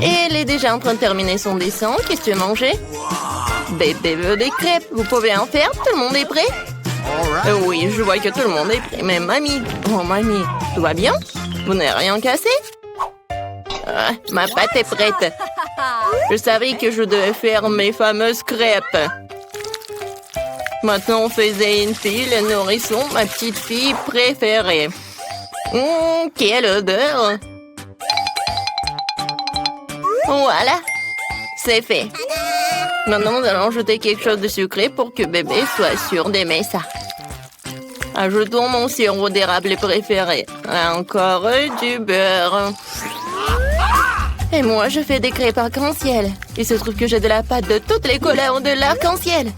Elle est déjà en train de terminer son dessin. Qu'est-ce que tu veux manger? Bébé veut des crêpes. Vous pouvez en faire? Tout le monde est prêt? Oui, je vois que tout le monde est prêt. Mais mamie, oh mamie, tout va bien? Vous n'avez rien cassé? Ma pâte est prête. Je savais que je devais faire mes fameuses crêpes. Maintenant, on faisait une fille, le nourrisson, ma petite fille préférée. Quelle odeur! Voilà, c'est fait. Maintenant, nous allons ajouter quelque chose de sucré pour que bébé soit sûr d'aimer ça. Ajoutons mon sirop d'érable préféré. Encore du beurre. Et moi, je fais des crêpes arc-en-ciel. Il se trouve que j'ai de la pâte de toutes les couleurs de l'arc-en-ciel.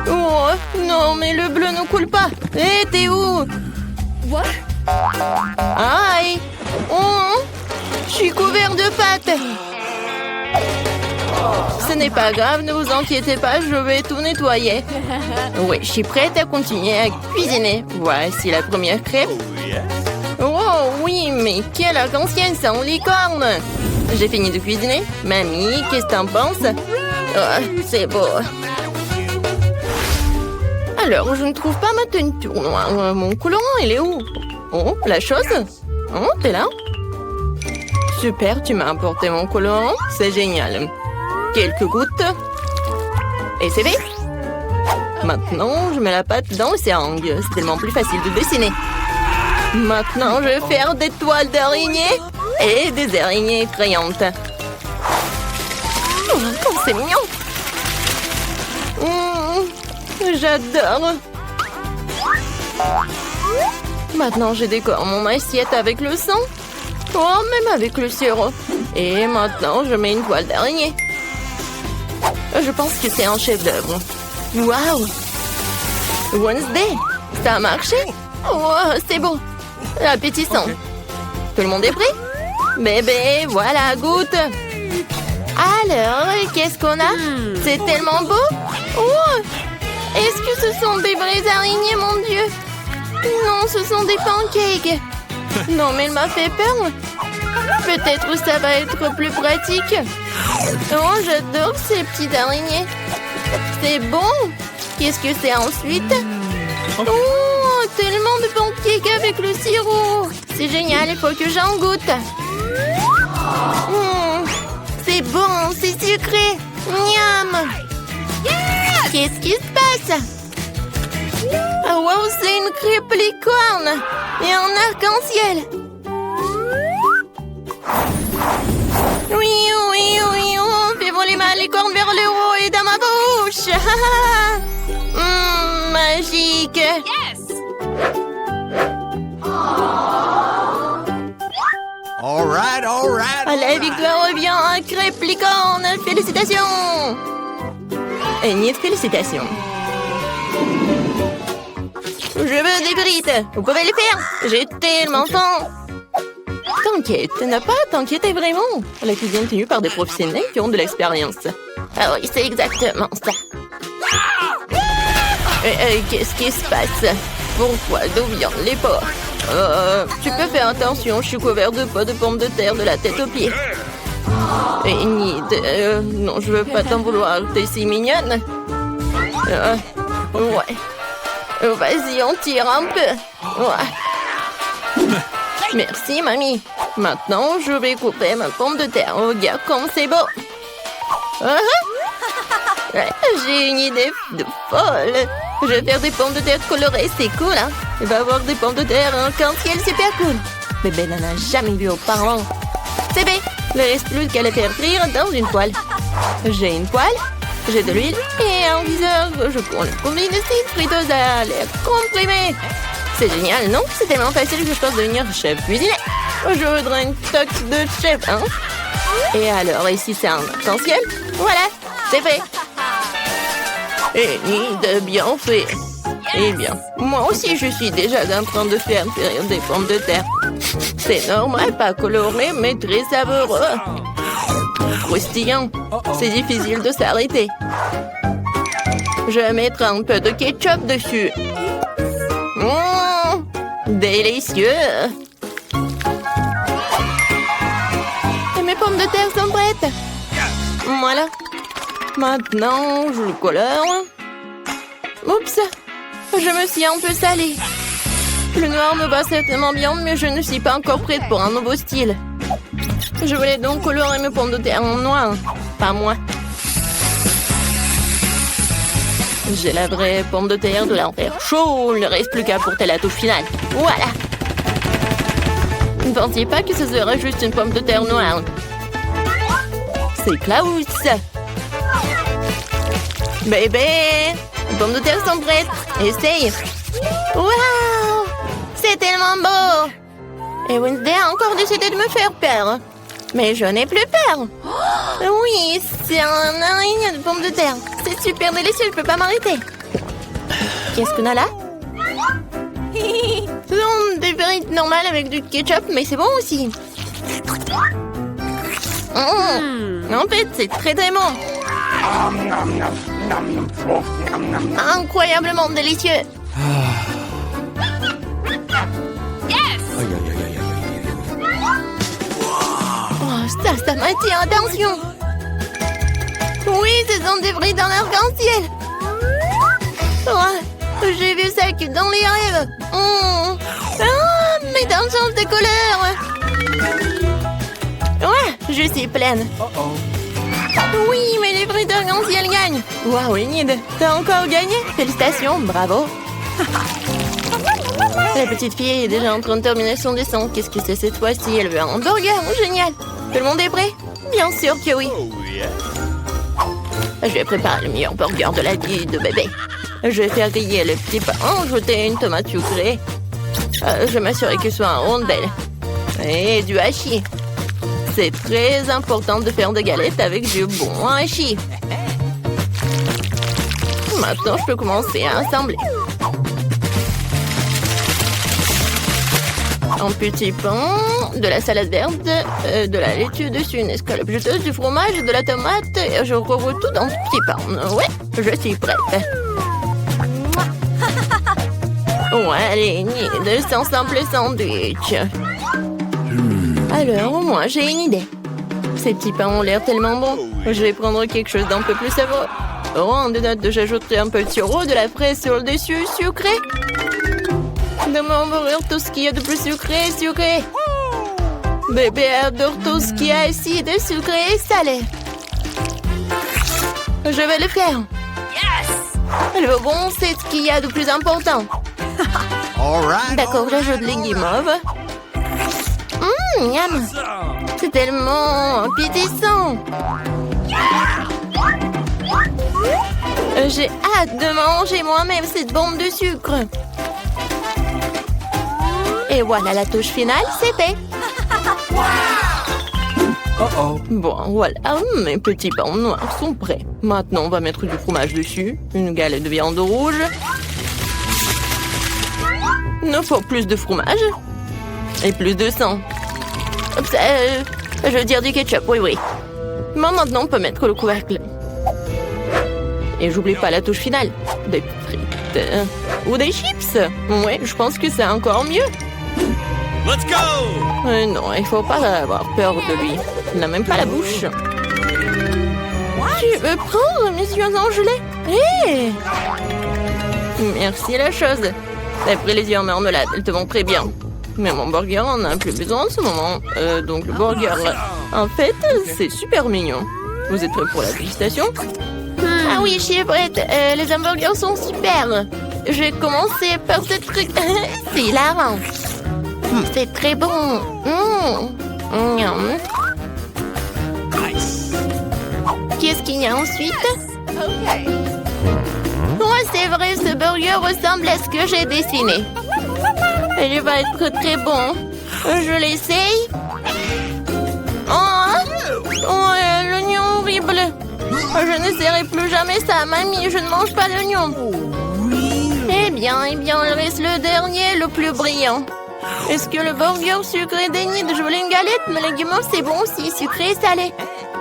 Oh, non, mais le bleu ne coule pas. Hé, t'es où? What? Aïe! Oh, je suis couvert de pâte. Ce n'est pas grave, ne vous inquiétez pas, je vais tout nettoyer. Oui, je suis prête à continuer à cuisiner. Voici la première crêpe. Oh oui, mais quelle arc-en-ciel sans licorne! J'ai fini de cuisiner. Mamie, qu'est-ce que t'en penses? Oh, c'est beau. Alors, je ne trouve pas ma teinture noire. Mon colorant, il est où? Oh, la chose? Oh, t'es là? Super, tu m'as apporté mon colorant. C'est génial. Quelques gouttes. Et c'est fait. Maintenant, je mets la pâte dans le seringue. C'est tellement plus facile de dessiner. Maintenant, je vais faire des toiles d'araignée et des araignées crayantes. Oh, c'est mignon. J'adore. Maintenant, je décore mon assiette avec le sang. Oh, même avec le sirop. Et maintenant, je mets une toile d'araignée. Je pense que c'est un chef-d'œuvre. Waouh! Wednesday, ça a marché? Oh, c'est beau. Appétissant. Tout le monde est prêt? Bébé, voilà, goûte. Alors, qu'est-ce qu'on a? C'est tellement beau. Oh! Est-ce que ce sont des vraies araignées, mon Dieu? Non, ce sont des pancakes. Non, mais elle m'a fait peur. Peut-être ça va être plus pratique. Oh, j'adore ces petites araignées. C'est bon. Qu'est-ce que c'est ensuite? Oh, tellement de pancakes avec le sirop. C'est génial, il faut que j'en goûte. C'est bon, c'est sucré. Miam. Qu'est-ce qui se passe? Oh, wow, c'est une crêpe licorne et un arc-en-ciel. Oui, oui, oui, on fait voler ma licorne vers le haut et dans ma bouche. Magique. Yes! All right. La victoire revient à crêpe licorne. Félicitations. Une félicitations. Je veux des frites. Vous pouvez les faire. J'ai tellement faim. T'inquiète, n'a pas à t'inquiéter vraiment. La cuisine est tenue par des professionnels qui ont de l'expérience. Ah oui, c'est exactement ça. Qu'est-ce qui se passe? Pourquoi? D'où viennent les porcs? Tu peux faire attention, je suis couvert de pots de pommes de terre de la tête aux pieds. Non, je veux pas t'en vouloir, t'es si mignonne. Ouais. Vas-y, on tire un peu. Ouais. Merci, mamie. Maintenant, je vais couper ma pomme de terre. Regarde comme c'est beau. J'ai une idée de folle. Je vais faire des pommes de terre colorées, c'est cool, hein? Il va y avoir des pommes de terre arc-en-ciel super cool. Bébé n'en a jamais vu auparavant. C'est bien. Il ne reste plus qu'à les faire frire dans une poêle. J'ai une poêle, j'ai de l'huile et un viseur. Je prends le combine de friteuse à l'air comprimé. C'est génial, non? C'est tellement facile que je pense devenir chef cuisinier. Je voudrais une toque de chef, hein? Et alors, ici, c'est un arc-en-ciel. Voilà, c'est fait. Et ni de bien fait. Eh bien, moi aussi, je suis déjà en train de faire frire des pommes de terre. C'est normal, pas coloré, mais très savoureux. Croustillant. C'est difficile de s'arrêter. Je vais mettre un peu de ketchup dessus. Délicieux. Et mes pommes pommes de terre sont prêtes. Voilà. Maintenant, je le colore. Oups, je me suis un peu salée. Le noir me va certainement bien, mais je ne suis pas encore prête pour un nouveau style. Je voulais donc colorer mes pommes de terre en noir. Pas moi. J'ai la vraie pomme de terre de l'enfer chaud. Il ne reste plus qu'à porter la touche finale. Voilà. Ne pensiez pas que ce serait juste une pomme de terre noire. C'est Klaus. Bébé, les pommes de terre sont prêtes. Essaye. Waouh, c'est tellement beau. Et Wednesday a encore décidé de me faire peur. Mais je n'ai plus peur. Oui, c'est un araignée de pommes de terre. C'est super délicieux, je peux pas m'arrêter. Qu'est-ce qu'on a là? Ce sont des frites normales avec du ketchup, mais c'est bon aussi. En fait, c'est très très bon. Incroyablement délicieux. Oh, ça m'attire, attention. Oui, ce sont des frites en arc-en-ciel. Oh, j'ai vu ça que dans les rêves. Ah, mais dans le sens de couleur. Ouais, je suis pleine. Oui, mais les frites arc-en-ciel gagnent. Waouh, Enid, t'as encore gagné? Félicitations, bravo. La petite fille est déjà en train de terminer son dessin. Qu'est-ce que c'est cette fois-ci? Elle veut un hamburger. Génial. Tout le monde est prêt? Bien sûr que oui. Je vais préparer le meilleur burger de la vie de bébé. Je vais faire griller le petit pain, ajouter une tomate sucrée. Je vais m'assurer qu'il soit en rondelle. Et du hachis. C'est très important de faire des galettes avec du bon hachis. Maintenant, je peux commencer à assembler. Un petit pain, de la salade verte, de la laitue dessus, une escalope juteuse, du fromage, de la tomate. Et je recouvre tout dans ce petit pain. Ouais, je suis prête. Ouais, allez, de son simple sandwich. Alors, moi, j'ai une idée. Ces petits pains ont l'air tellement bons. Je vais prendre quelque chose d'un peu plus savoureux. Oh, en note, j'ajouterai un peu de sirop, de la fraise sur le dessus, sucré. De m'envoyer tout ce qu'il y a de plus sucré, sucré. Bébé adore tout ce qui est acide, sucré et salé. Je vais le faire. Yes! Le bon, c'est ce qu'il y a de plus important. D'accord, j'ajoute les guimauves. Miam! C'est tellement appétissant. J'ai hâte de manger moi-même cette bombe de sucre. Et voilà, la touche finale, c'est fait. Bon, voilà, mes petits pains noirs sont prêts. Maintenant, on va mettre du fromage dessus, une galette de viande rouge. Il nous faut plus de fromage et plus de sang. Je veux dire du ketchup, oui. Bon, maintenant, on peut mettre le couvercle. Et j'oublie pas la touche finale. Des frites ou des chips. Ouais, je pense que c'est encore mieux. Let's go! Non, il faut pas avoir peur de lui. Il n'a même pas la bouche. Tu veux prendre, monsieur Angelé? Hé! Merci, la chose. T'as pris les yeux en marmelade, elles te vont très bien. Mais mon burger en a plus besoin en ce moment. Donc le burger, en fait, c'est super mignon. Vous êtes prêts pour la dégustation? Ah oui, je suis prête. Les hamburgers sont super. Je vais commencer par ce truc. C'est hilarant. C'est très bon. Qu'est-ce qu'il y a ensuite? Ouais, c'est vrai, ce burger ressemble à ce que j'ai dessiné. Il va être très bon. Je l'essaye. Oh, l'oignon horrible. Je n'essaierai plus jamais ça, mamie. Je ne mange pas d'oignon. Eh bien, il reste le dernier, le plus brillant. Est-ce que le burger sucré d'Enid? Je voulais une galette, mais les guimauves, c'est bon aussi, sucré et salé.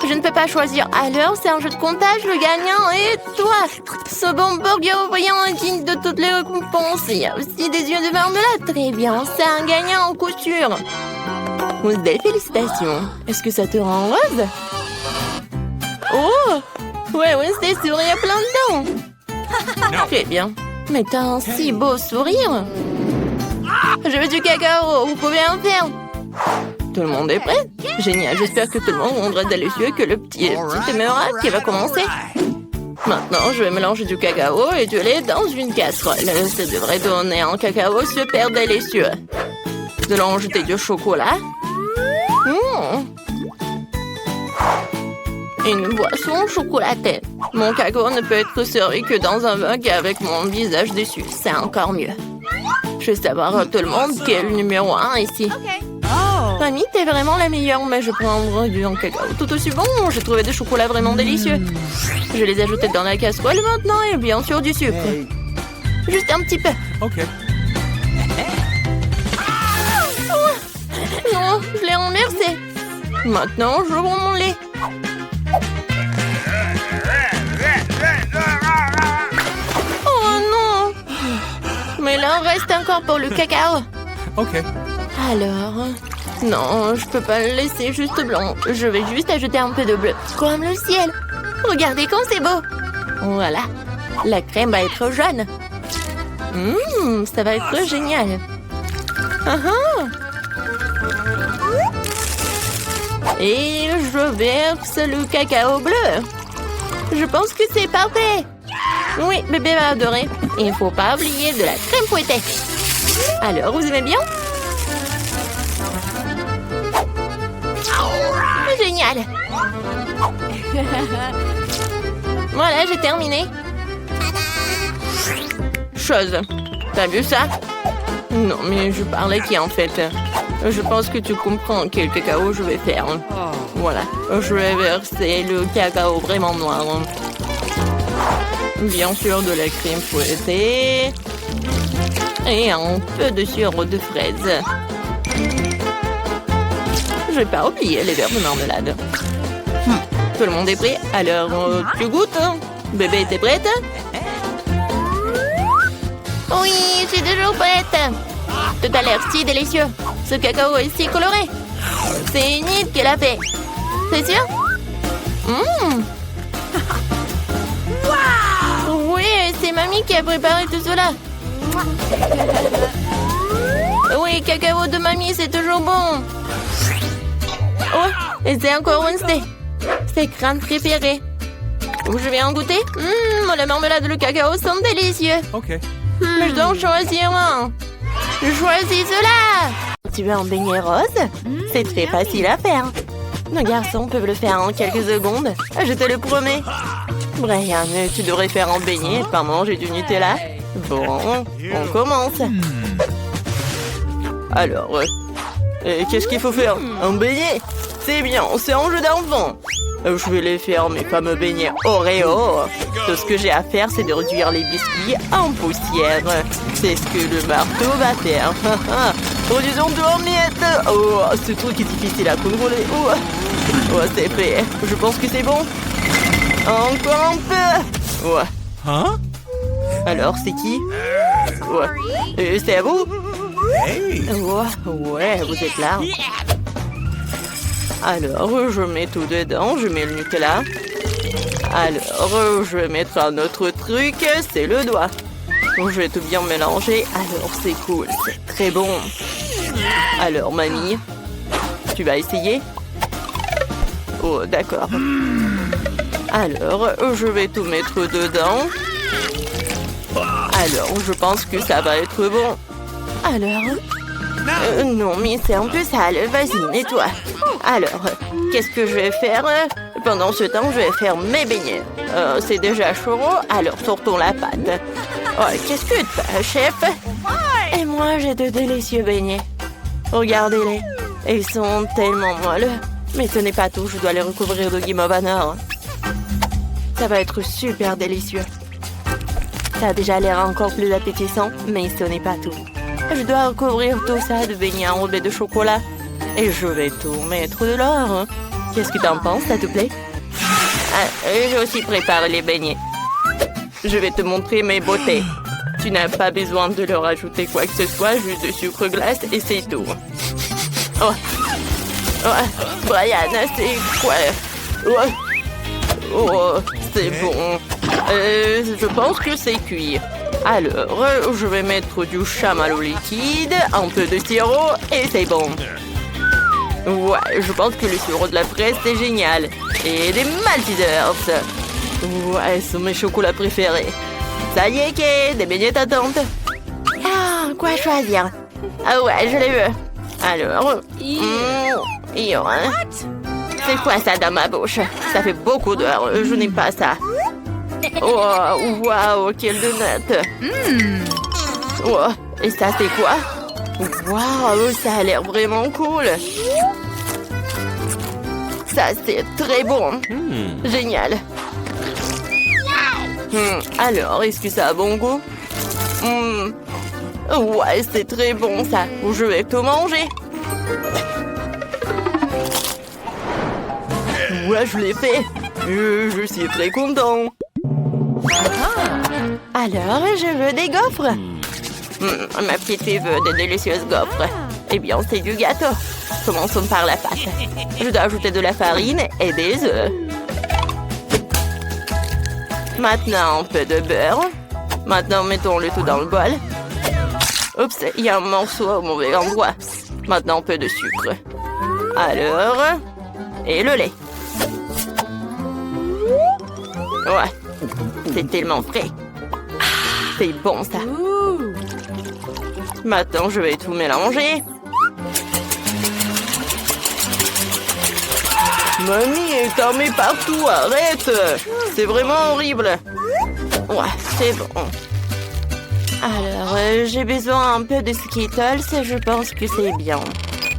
Je ne peux pas choisir. Alors, c'est un jeu de comptage, le gagnant est toi. Ce bon burger brillant est digne de toutes les récompenses. Il y a aussi des yeux de marmelade. Très bien, c'est un gagnant en coup sûr. Wednesday, félicitations. Est-ce que ça te rend heureuse? Oh! Ouais, Wednesday sourit à plein de dents. Très bien. Mais t'as un si beau sourire. Je veux du cacao, vous pouvez en faire. Tout le monde est prêt? Génial, j'espère que tout le monde rendra délicieux et que le petit émeraude qui va commencer. Maintenant, je vais mélanger du cacao et du lait dans une casserole. Ça devrait donner un cacao super délicieux. Nous allons ajouter du chocolat. Une boisson chocolatée. Mon cacao ne peut être servi que dans un mug avec mon visage dessus. C'est encore mieux. Je veux savoir tout le monde qui est le numéro 1 ici. Mamie, t'es vraiment la meilleure, mais je prendrai du cacao tout aussi bon. J'ai trouvé des chocolats vraiment délicieux. Je les ai ajoutés dans la casserole maintenant et bien sûr du sucre. Juste un petit peu. OK. Non, je l'ai renversé. Maintenant, je prends mon lait. Oh non! Mais là, il reste encore pour le cacao. OK. Alors... Non, je peux pas le laisser juste blanc. Je vais juste ajouter un peu de bleu. Comme le ciel. Regardez comme c'est beau. Voilà. La crème va être jaune. Ça va être génial. Et je verse le cacao bleu. Je pense que c'est parfait. Oui, bébé va adorer. Il ne faut pas oublier de la crème fouettée. Alors, vous aimez bien? Génial. Voilà, j'ai terminé. Chose. T'as vu ça? Non, mais je parlais qui en fait. Je pense que tu comprends quel cacao je vais faire. Voilà, je vais verser le cacao vraiment noir. Bien sûr, de la crème fouettée. Et un peu de sirop de fraise. Je vais pas oublier les verres de marmelade. Tout le monde est prêt? Alors, tu goûtes? Bébé, t'es prête? Oui, je suis toujours prête. Tout a l'air si délicieux. Ce cacao est si coloré. C'est Enid qui l'a fait. C'est sûr? Oui, c'est mamie qui a préparé tout cela. Oui, cacao de mamie, c'est toujours bon. Oh, et c'est encore Wednesday. C'est crâne préféré. Je vais en goûter. La marmelade et le cacao sont délicieux. OK. Mais je dois en choisir un. Je choisis cela. Tu veux un beignet rose? C'est très facile à faire. Nos garçons peuvent le faire en quelques secondes. Je te le promets. Brian, tu devrais faire un beignet et pas manger du Nutella. Bon, on commence. Alors, qu'est-ce qu'il faut faire? Un beignet? C'est bien, c'est un jeu d'enfant. Je vais les faire, mes fameux beignets Oreo. Tout ce que j'ai à faire, c'est de réduire les biscuits en poussière. C'est ce que le marteau va faire. Produisons tout en miettes. Oh, ce truc est difficile à contrôler. Oh, c'est fait. Je pense que c'est bon. Encore un peu. Ouais. Hein? Alors, c'est qui? Ouais. C'est à vous? Hey! Ouais, vous êtes là. Alors, je mets tout dedans. Je mets le Nutella. Alors, je vais mettre un autre truc. C'est le doigt. Je vais tout bien mélanger. Alors, c'est cool. C'est très bon. Alors, mamie, tu vas essayer? Oh, d'accord. Alors, je vais tout mettre dedans. Alors, je pense que ça va être bon. Alors? Non, mais c'est un peu sale. Vas-y, nettoie. Alors, qu'est-ce que je vais faire? Pendant ce temps, je vais faire mes beignets. C'est déjà chaud, alors sortons la pâte. Oh, qu'est-ce que t'as, chef? Et moi, j'ai de délicieux beignets. Regardez-les. Ils sont tellement moelleux. Mais ce n'est pas tout, je dois les recouvrir de guimauve. Ça va être super délicieux. Ça a déjà l'air encore plus appétissant, mais ce n'est pas tout. Je dois recouvrir tout ça de beignets enrobés de chocolat. Et je vais tout mettre de l'or. Qu'est-ce que t'en penses, ça te plaît? J'ai aussi préparé les beignets. Je vais te montrer mes beautés. Tu n'as pas besoin de leur ajouter quoi que ce soit, juste de sucre glace et c'est tout. Oh, Ouais, Brian, c'est quoi? Ouais. Oh, c'est bon. Je pense que c'est cuit. Alors, je vais mettre du chamallow liquide, un peu de sirop et c'est bon. Ouais, je pense que le sirop de la fraise, c'est génial. Et des Maltesers. Ouais, ce sont mes chocolats préférés. Ça y est, Kate, des beignets t'attendent. Ah, quoi choisir? Ah ouais, je les veux. Alors, c'est quoi ça dans ma bouche? Ça fait beaucoup d'heures, je n'aime pas ça. Oh, waouh, quelle donut. Oh, et ça, c'est quoi? Waouh, ça a l'air vraiment cool. Ça, c'est très bon. Génial. Alors, est-ce que ça a bon goût? Ouais, c'est très bon, ça. Je vais tout manger. Ouais, je l'ai fait. Je suis très content. Alors, je veux des gaufres. Ma petite fille veut de délicieuses gaufres. Eh bien, c'est du gâteau. Commençons par la pâte. Je dois ajouter de la farine et des œufs. Maintenant, un peu de beurre. Maintenant, mettons le tout dans le bol. Oups, il y a un morceau au mauvais endroit. Maintenant, un peu de sucre. Alors, et le lait. Ouais, c'est tellement frais. C'est bon, ça. Maintenant, je vais tout mélanger. Mamie, t'en mets partout, arrête! C'est vraiment horrible. Ouais, c'est bon. Alors, j'ai besoin un peu de Skittles, je pense que c'est bien.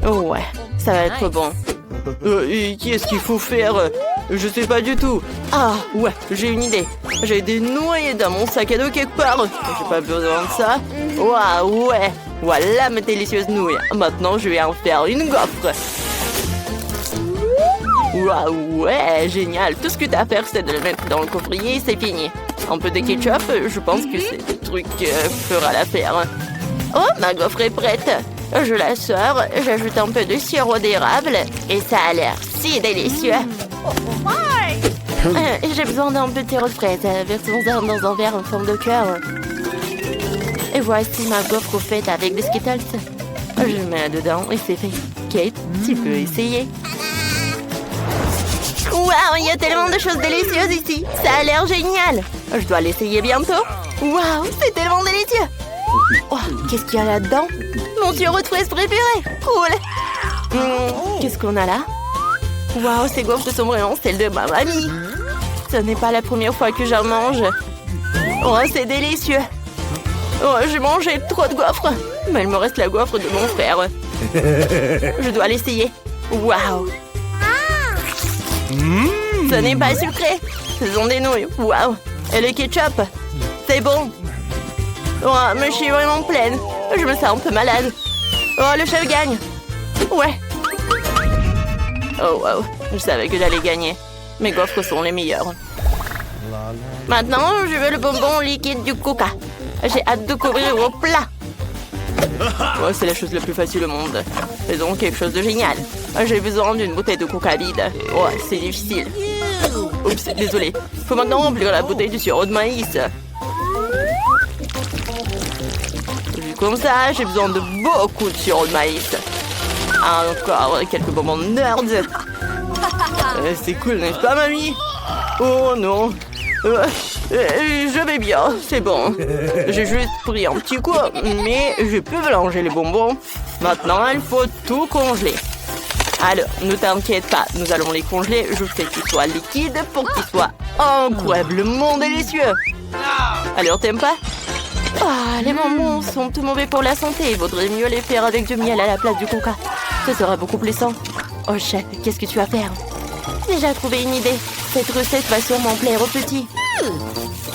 Ouais, ça va être bon. Et qu'est-ce qu'il faut faire? Je sais pas du tout. Ah, ouais, j'ai une idée. J'ai des nouilles dans mon sac à dos quelque part. J'ai pas besoin de ça. Waouh, ouais. Voilà mes délicieuses nouilles. Maintenant, je vais en faire une gaufre. Waouh, ouais, génial. Tout ce que t'as à faire, c'est de le mettre dans le coffrier et c'est fini. Un peu de ketchup, je pense que c'est le truc qui fera l'affaire. Oh, ma gaufre est prête. Je la sors, j'ajoute un peu de sirop d'érable et ça a l'air si délicieux. J'ai besoin d'un peu de sirop de fraise. Versons-en dans un verre en forme de cœur. Et voici ma gaufre faite avec des Skittles. Je le mets dedans et c'est fait. Kate, tu peux essayer. Waouh, il y a tellement de choses délicieuses ici. Ça a l'air génial. Je dois l'essayer bientôt. Waouh, c'est tellement délicieux. Oh, qu'est-ce qu'il y a là-dedans? Mon sirop de fraise préféré. Cool. Qu'est-ce qu'on a là? Waouh, ces gaufres sont vraiment celles de ma mamie. Ce n'est pas la première fois que j'en mange. Oh, c'est délicieux. Oh, j'ai mangé trop de gaufres. Mais il me reste la gaufre de mon frère. Je dois l'essayer. Waouh. Ce n'est pas sucré. Ce sont des nouilles. Waouh. Et le ketchup. C'est bon. Oh, mais je suis vraiment pleine. Je me sens un peu malade. Oh, le chef gagne. Ouais. Oh, wow. Je savais que j'allais gagner. Mes gaufres sont les meilleures. Maintenant, je veux le bonbon liquide du Coca. J'ai hâte de couvrir au plat. Ouais, c'est la chose la plus facile au monde. Faisons quelque chose de génial. J'ai besoin d'une bouteille de Coca vide. Oh, c'est difficile. Oups, désolé. Faut maintenant remplir la bouteille du sirop de maïs. Vu comme ça, j'ai besoin de beaucoup de sirop de maïs. Encore quelques bonbons nerds. C'est cool, n'est-ce pas, mamie? Oh non. Je vais bien, c'est bon. J'ai juste pris un petit coup, mais je peux mélanger les bonbons. Maintenant, il faut tout congeler. Alors, ne t'inquiète pas, nous allons les congeler jusqu'à ce qu'ils soient liquides pour qu'ils soient incroyablement délicieux. Alors, t'aimes pas? Ah, les bonbons sont tout mauvais pour la santé. Il vaudrait mieux les faire avec du miel à la place du coca. Ce sera beaucoup plus sain. Oh, chef, qu'est-ce que tu vas faire? J'ai déjà trouvé une idée. Cette recette va sûrement plaire aux petits.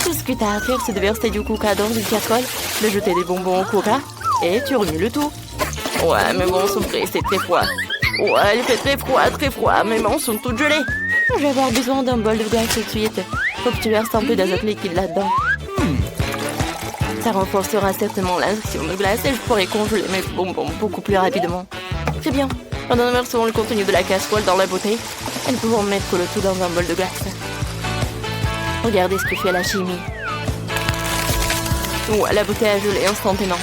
Tout ce que tu as à faire, c'est de verser du coca dans une casserole, de jeter des bonbons au coca, et tu remues le tout. Ouais, mes mains sont prêts, c'est très froid. Ouais, il fait très froid, mes mains sont toutes gelées. Je vais avoir besoin d'un bol de glace tout de suite. Faut que tu verses un peu d'azote liquide là-dedans. Ça renforcera certainement l'action de glace et je pourrai congeler mes bonbons beaucoup plus rapidement. Très bien. En inversant le contenu de la casserole dans la bouteille, elles pourront mettre le tout dans un bol de glace. Regardez ce que fait la chimie. Ouais, la bouteille a gelé instantanément.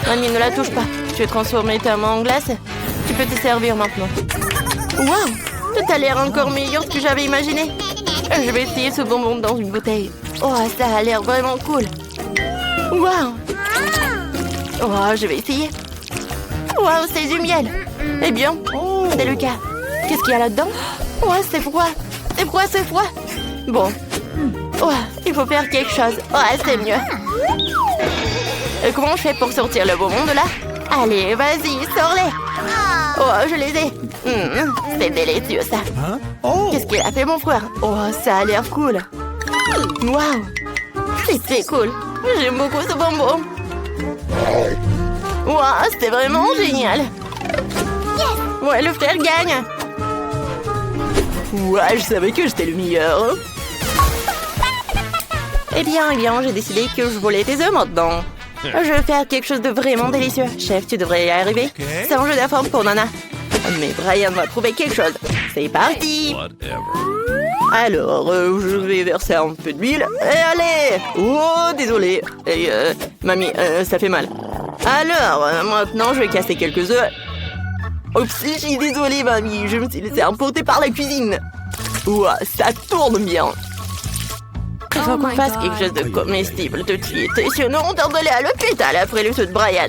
Mamie, ne la touche pas. Tu veux transformer ta main en glace? Tu peux te servir maintenant. Waouh! Tout a l'air encore meilleur que j'avais imaginé. Je vais essayer ce bonbon dans une bouteille. Oh, ça a l'air vraiment cool. Waouh! Oh, je vais essayer. Waouh, c'est du miel. Eh bien, c'est le cas. Qu'est-ce qu'il y a là-dedans? Ouais, c'est froid. C'est froid, c'est froid. Bon. Ouais, il faut faire quelque chose. Ouais, c'est mieux. Comment je fais pour sortir le bonbon de là? Allez, vas-y, sors-les. Oh, je les ai. C'est délicieux, ça. Qu'est-ce qu'il a fait, mon frère? Oh, ça a l'air cool. Waouh. C'est cool. J'aime beaucoup ce bonbon. Waouh, c'était vraiment génial. Ouais, le frère gagne. Ouais, je savais que j'étais le meilleur. Eh bien, j'ai décidé que je volais tes œufs maintenant. Je vais faire quelque chose de vraiment délicieux. Chef, tu devrais y arriver. C'est un jeu d'informe pour Nana. Mais Brian va trouver quelque chose. C'est parti. Alors, je vais verser un peu d'huile. Et allez. Oh, désolé. Et, mamie, ça fait mal. Alors, maintenant, je vais casser quelques œufs. Oups, je suis désolée, mamie. Je me suis laissée emporter par la cuisine. Ouah, ça tourne bien. Il faut qu'on fasse quelque chose de comestible tout de suite. Sinon, on tente d'aller à l'hôpital après le saut de Brian.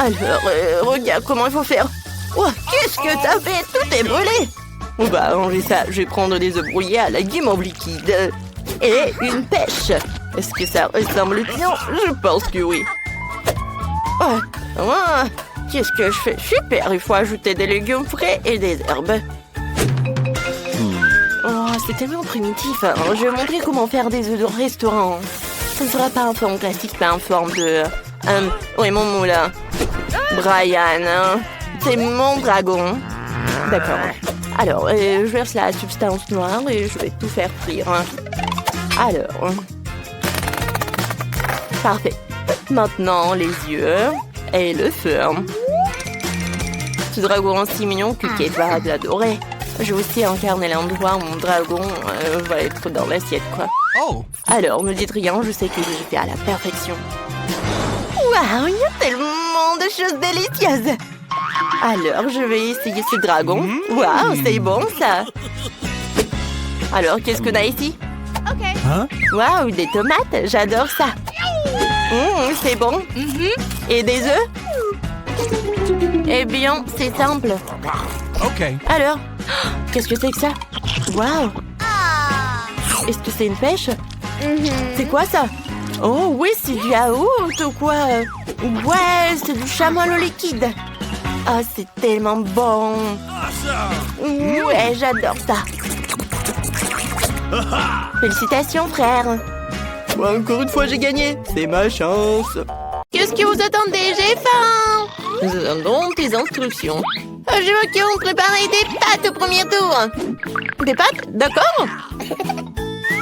Alors, regarde comment il faut faire. Oh, qu'est-ce que t'as fait? Tout est brûlé. On va arranger ça. Je vais prendre des œufs brouillés à la guimauve liquide. Et une pêche. Est-ce que ça ressemble bien? Je pense que oui. Qu'est-ce que je fais? Super, il faut ajouter des légumes frais et des herbes. Oh, c'est tellement primitif. Je vais montrer comment faire des œufs de restaurant. Ce ne sera pas en forme classique, mais en forme de... oui, mon moulin. Brian, c'est mon dragon. D'accord. Alors, je verse la substance noire et je vais tout faire frire. Alors... Parfait. Maintenant, les yeux et le feu. Ce dragon si mignon que Kate va l'adorer. Je vais aussi incarner l'endroit où mon dragon va être dans l'assiette, quoi. Alors, ne dites rien, je sais que je fais à la perfection. Waouh, il y a tellement de choses délicieuses. Alors, je vais essayer ce dragon. Waouh, c'est bon, ça. Alors, qu'est-ce qu'on a ici? Waouh, des tomates, j'adore ça. C'est bon. Et des œufs? Eh bien, c'est simple. Alors, qu'est-ce que c'est que ça? Waouh! Est-ce que c'est une pêche? C'est quoi ça? Oh oui, c'est du yaourt ou quoi? Ouais, c'est du chamois au liquide. Ah, c'est tellement bon. Ouais, j'adore ça. Félicitations, frère. Encore une fois, j'ai gagné. C'est ma chance. Qu'est-ce que vous attendez? J'ai faim. Nous attendons tes instructions. Je veux qu'on prépare des pâtes au premier tour. Des pâtes? D'accord.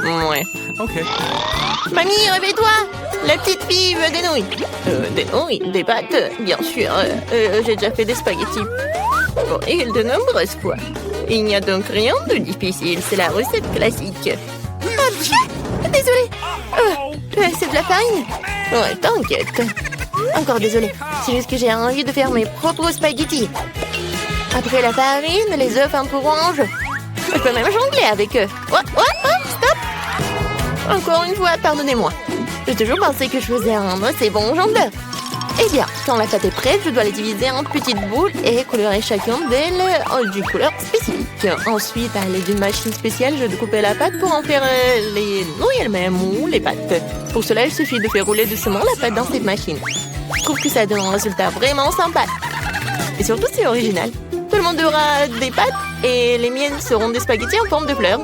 Ouais. Mamie, réveille-toi. La petite fille veut des nouilles. Des nouilles? Des pâtes? Bien sûr. J'ai déjà fait des spaghettis. Bon, et de nombreuses fois. Il n'y a donc rien de difficile. C'est la recette classique. Désolée. C'est de la farine? Ouais, t'inquiète. Encore désolée. C'est juste que j'ai envie de faire mes propres spaghettis. Après la farine, les œufs un peu orange. Je peux même jongler avec eux. Stop. Encore une fois, pardonnez-moi. J'ai toujours pensé que je faisais un assez bon jongleur. Eh bien, quand la pâte est prête, je dois les diviser en petites boules et colorer chacune d'elles d'une couleur spécifique. Ensuite, à l'aide d'une machine spéciale, je découpe la pâte pour en faire les nouilles elles-mêmes ou les pâtes. Pour cela, il suffit de faire rouler doucement la pâte dans cette machine. Je trouve que ça donne un résultat vraiment sympa. Et surtout, c'est original. Tout le monde aura des pâtes et les miennes seront des spaghettis en forme de fleurs.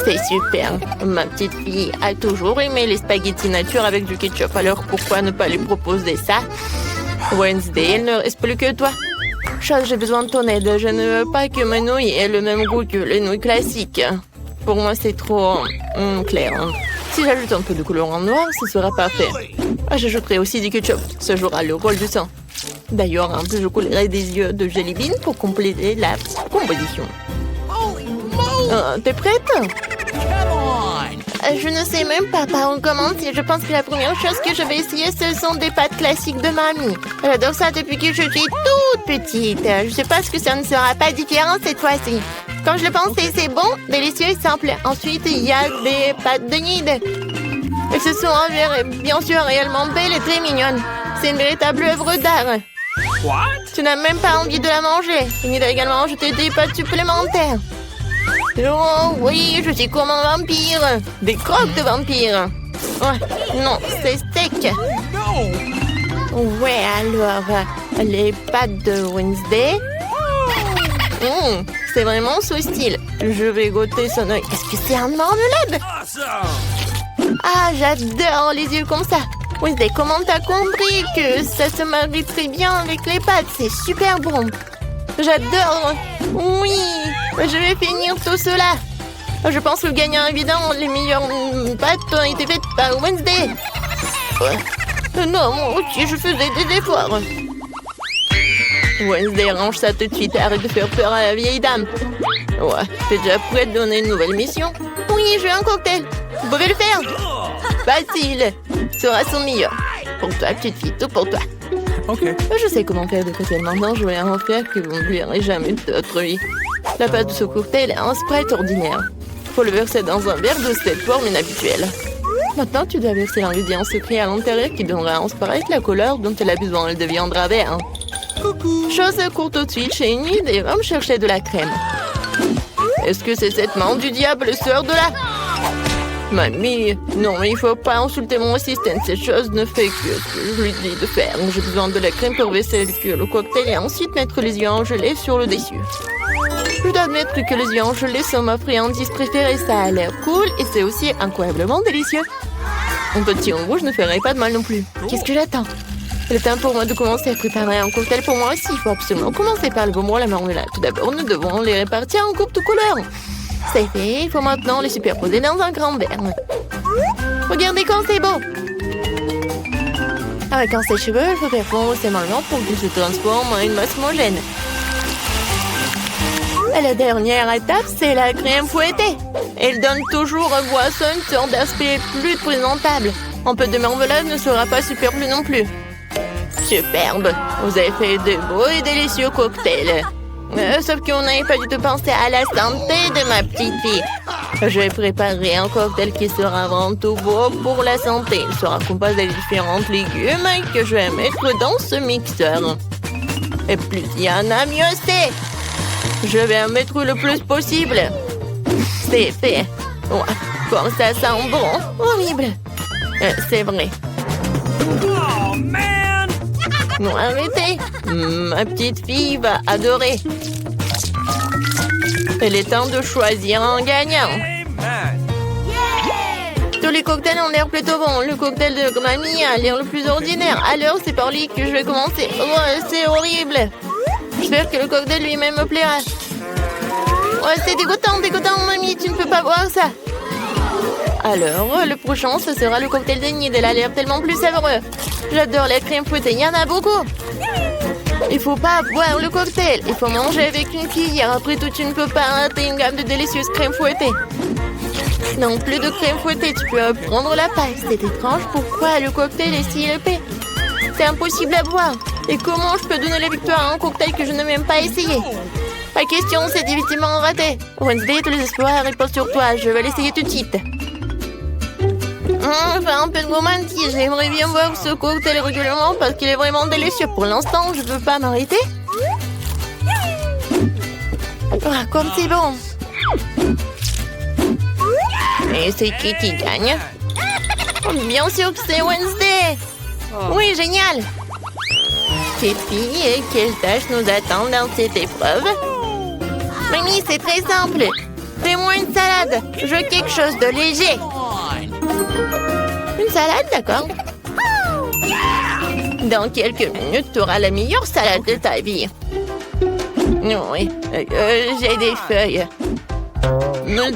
C'est super. Ma petite fille a toujours aimé les spaghettis nature avec du ketchup. Alors pourquoi ne pas lui proposer ça? Wednesday, il ne reste plus que toi. Chose, j'ai besoin de ton aide. Je ne veux pas que mes nouilles aient le même goût que les nouilles classiques. Pour moi, c'est trop clair. Si j'ajoute un peu de colorant noir, ce sera parfait. J'ajouterai aussi du ketchup. Ce jouera le rôle du sang. D'ailleurs, un peu je coulerai des yeux de Jelly Bean pour compléter la composition. T'es prête? Je ne sais même pas par où commencer. Je pense que la première chose que je vais essayer, ce sont des pâtes classiques de mamie. Elle adore ça depuis que je suis toute petite. Je suppose que ça ne sera pas différent cette fois-ci. Quand je le pensais, c'est bon, délicieux et simple. Ensuite, il y a des pâtes de Nid. Elles se sont avérées, bien sûr, réellement belles et très mignonnes. C'est une véritable œuvre d'art. Tu n'as même pas envie de la manger. Nid a également ajouté des pâtes supplémentaires. Oh oui, je suis comme un vampire. Des croques de vampire. Ouais, non, c'est sec. Ouais, alors, les pâtes de Wednesday. C'est vraiment ce style. Je vais goûter son œil. Est-ce que c'est un marmelade? Ah, j'adore les yeux comme ça. Wednesday, comment t'as compris que ça se marie très bien avec les pâtes? C'est super bon. J'adore. Oui, je vais finir tout cela. Je pense que le gagnant, évidemment, les meilleures pâtes ont été faites par Wednesday. Non, moi aussi, je faisais des efforts. Wednesday, range ça tout de suite. Arrête de faire peur à la vieille dame. Ouais, t'es déjà prête à donner une nouvelle mission? Oui, je veux un cocktail. Vous pouvez le faire? Facile. Sera son meilleur. Pour toi, petite fille, tout pour toi. Ok. Je sais comment faire de cocktail maintenant. Je vais en faire que vous ne verrez jamais de votre vie. La pâte de ce cocktail est un Sprite ordinaire. Faut le verser dans un verre de cette forme inhabituelle. Maintenant, tu dois verser l'ingrédient secret à l'intérieur qui donnera à un Sprite la couleur dont elle a besoin. Elle deviendra vert. Chose court tout de suite chez Nid et va me chercher de la crème. Est-ce que c'est cette main du diable sort de là? Mamie, non, il faut pas insulter mon assistant. Cette chose ne fait que ce que je lui dis de faire. J'ai besoin de la crème pour verser le cocktail et ensuite mettre les yeux en gelée sur le dessus. Je dois admettre que les yeux en gelée sont ma friandise préférée. Ça a l'air cool et c'est aussi incroyablement délicieux. Un petit en rouge ne ferait pas de mal non plus. Qu'est-ce que j'attends? C'est temps pour moi de commencer à préparer un cocktail pour moi aussi. Il faut absolument commencer par le bonbon et la marmelade. Tout d'abord, nous devons les répartir en coupes de couleurs. C'est fait, il faut maintenant les superposer dans un grand verre. Regardez quand c'est beau. Avec un sèche-cheveux, il faut faire fondre ces marmelades pour qu'ils se transforment en une masse homogène. Et la dernière étape, c'est la crème fouettée. Elle donne toujours aux boissons une sorte d'aspect plus présentable. Un peu de marmelade ne sera pas superflu non plus. Superbe, vous avez fait de beaux et délicieux cocktails. Sauf qu'on n'avait pas du tout pensé à la santé de ma petite fille. Je vais préparer un cocktail qui sera avant tout beau pour la santé. Il sera composé de différents légumes que je vais mettre dans ce mixeur. Et plus il y en a, mieux c'est. Je vais en mettre le plus possible. C'est fait. Ouais, comme ça sent bon. Horrible. C'est vrai. Oh, man! Non, arrêtez. Ma petite fille va adorer. Il est temps de choisir un gagnant. Amen! Tous les cocktails ont l'air plutôt bons. Le cocktail de mamie a l'air le plus ordinaire. Alors, c'est par lui que je vais commencer. Oh, c'est horrible. J'espère que le cocktail lui-même me plaira. Oh, c'est dégoûtant, mamie. Tu ne peux pas boire ça. Alors, le prochain, ce sera le cocktail de Nid. Elle a l'air tellement plus savoureux. J'adore la crème fouettée. Il y en a beaucoup. Il faut pas boire le cocktail. Il faut manger avec une cuillère. Après tout, tu ne peux pas rater une gamme de délicieuses crèmes fouettées. Non, plus de crème fouettée. Tu peux prendre la paille. C'est étrange. Pourquoi le cocktail est si épais? C'est impossible à boire. Et comment je peux donner la victoire à un cocktail que je n'ai même pas essayé? La question, c'est difficilement raté. Wednesday, tous les espoirs reposent sur toi. Je vais l'essayer tout de suite. Enfin, un peu de romantisme. J'aimerais bien boire ce cocktail régulièrement parce qu'il est vraiment délicieux. Pour l'instant, je ne peux pas m'arrêter. Ah, comme c'est bon. Et c'est qui gagne? Bien sûr que c'est Wednesday. Oui, génial. Petite fille, quelle tâche nous attend dans cette épreuve? Mamie, c'est très simple. Fais-moi une salade. Je veux quelque chose de léger. Une salade, d'accord. Dans quelques minutes, tu auras la meilleure salade de ta vie. Oui, j'ai des feuilles.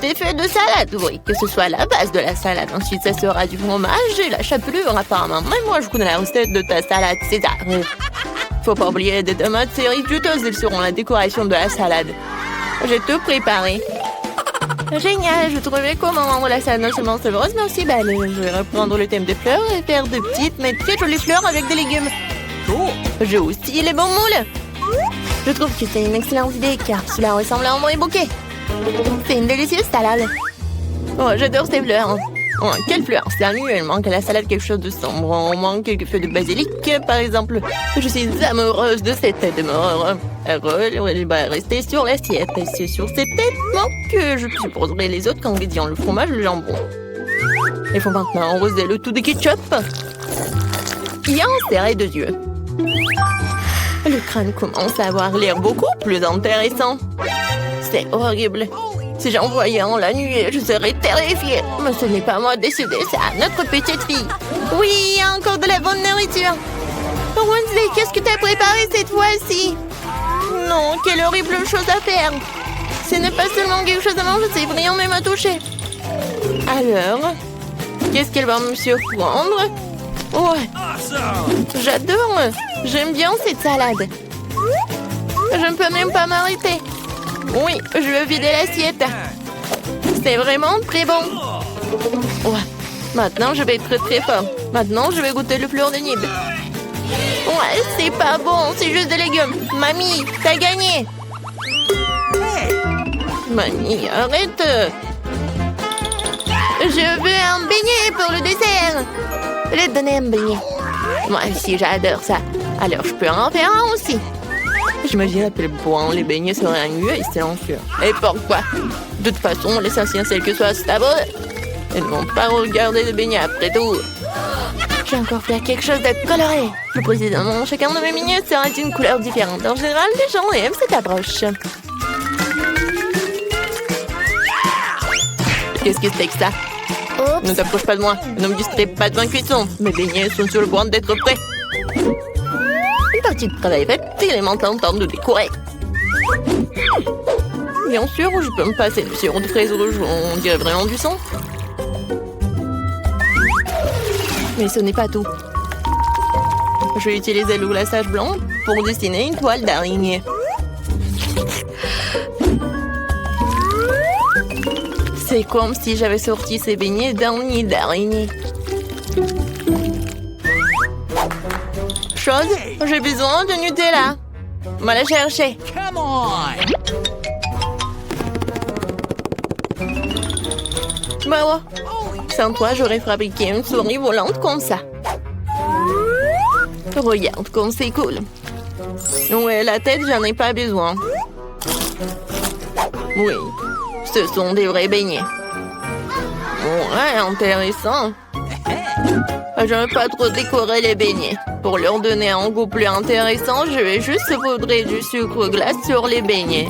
Des feuilles de salade, oui. Que ce soit la base de la salade. Ensuite, ça sera du fromage et la chapelure, apparemment. Même moi, je connais la recette de ta salade César. Faut pas oublier des tomates cerises juteuses, elles seront la décoration de la salade. J'ai tout préparé. Génial, je trouvais comment rendre la salade non seulement savoureuse, mais aussi belle. Je vais reprendre le thème des fleurs et faire de petites mais très jolies fleurs avec des légumes. J'ai aussi les bons moules. Je trouve que c'est une excellente idée, car cela ressemble à un vrai bouquet. C'est une délicieuse salade. Oh, j'adore ces fleurs. Oh, quelle fleur! Sérieux, il manque à la salade quelque chose de sombre. On manque quelques feuilles de basilic, par exemple. Je suis amoureuse de cette tête de mort. Elle va rester sur l'assiette. Et c'est sur cette tête que je supposerai les autres ingrédients, le fromage et le jambon. Il faut maintenant arroser le tout de ketchup. Et en serrer 2 yeux. Le crâne commence à avoir l'air beaucoup plus intéressant. C'est horrible. Si j'en voyais un la nuit, je serais terrifiée. Mais ce n'est pas moi de décider, c'est à notre petite fille. Oui, il y a encore de la bonne nourriture. Wednesday, qu'est-ce que tu as préparé cette fois-ci? Non, quelle horrible chose à faire. Ce n'est pas seulement quelque chose à manger, c'est brillant même à toucher. Alors, qu'est-ce qu'elle va me surprendre? Ouais, j'adore. J'aime bien cette salade. Je ne peux même pas m'arrêter. Oui, je veux vider l'assiette. C'est vraiment très bon. Ouais, maintenant je vais être très fort. Maintenant, je vais goûter le fleur de nib. Ouais, c'est pas bon, c'est juste des légumes. Mamie, t'as gagné. Mamie, arrête. Je veux un beignet pour le dessert. Je vais te donner un beignet. Moi aussi, j'adore ça. Alors, je peux en faire un aussi. J'imagine à quel point les beignets seraient ennuyeux et silencieux. Et pourquoi? De toute façon, l'essentiel c'est que soit stable. Ils ne vont pas regarder les beignets après tout. Je vais encore faire quelque chose de coloré. Plus précisément, chacun de mes beignets sera d'une couleur différente. En général, les gens aiment cette approche. Qu'est-ce que c'est que ça? Oups. Ne t'approche pas de moi. Ne me distrais pas de ma cuisson. Mes beignets sont sur le point d'être prêts. Une partie de travail faite, il est maintenant temps de décorer. Bien sûr, je peux me passer du sirop de fraise rouge, on dirait vraiment du sang. Mais ce n'est pas tout. Je vais utiliser le glaçage blanc pour dessiner une toile d'araignée. C'est comme si j'avais sorti ces beignets d'un nid d'araignée. Chose, j'ai besoin de Nutella. On va la chercher. Come on! Bah ouais. Sans toi, j'aurais fabriqué une souris volante comme ça. Regarde comme c'est cool. Ouais, la tête, j'en ai pas besoin. Oui, ce sont des vrais beignets. Ouais, intéressant. Je ne veux pas trop décorer les beignets. Pour leur donner un goût plus intéressant, je vais juste saupoudrer du sucre glace sur les beignets.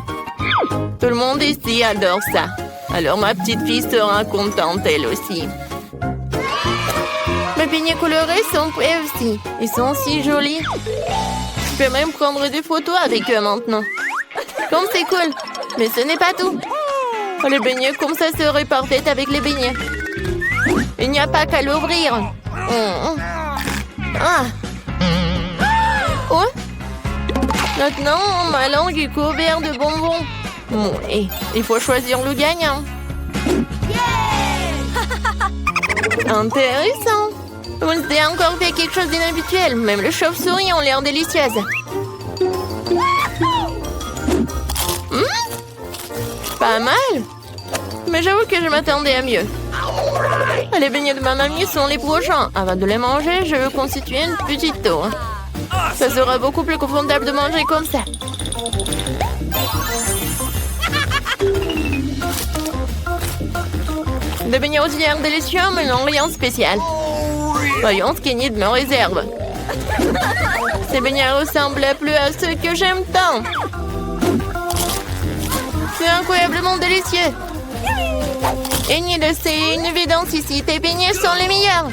Tout le monde ici adore ça. Alors ma petite fille sera contente elle aussi. Mes beignets colorés sont prêts aussi. Ils sont si jolis. Je peux même prendre des photos avec eux maintenant. Comme c'est cool. Mais ce n'est pas tout. Les beignets comme ça seraient parfaits avec les beignets. Il n'y a pas qu'à l'ouvrir. Ah. Oh. Maintenant, ma langue est couverte de bonbons. Oui, il faut choisir le gagnant. Intéressant. Vous avez encore fait quelque chose d'inhabituel. Même les chauves-souris ont l'air délicieuses. Pas mal. Mais j'avoue que je m'attendais à mieux. Les beignets de ma mamie sont les prochains. Avant de les manger, je veux constituer une petite tour. Ça sera beaucoup plus confortable de manger comme ça. Des beignets aux œufs délicieux, mais non rien de spécial. Voyons ce qu'Enid me réserve. Ces beignets ressemblent plus à ceux que j'aime tant. C'est incroyablement délicieux. Enid, c'est une évidence ici. Tes beignets sont les meilleurs.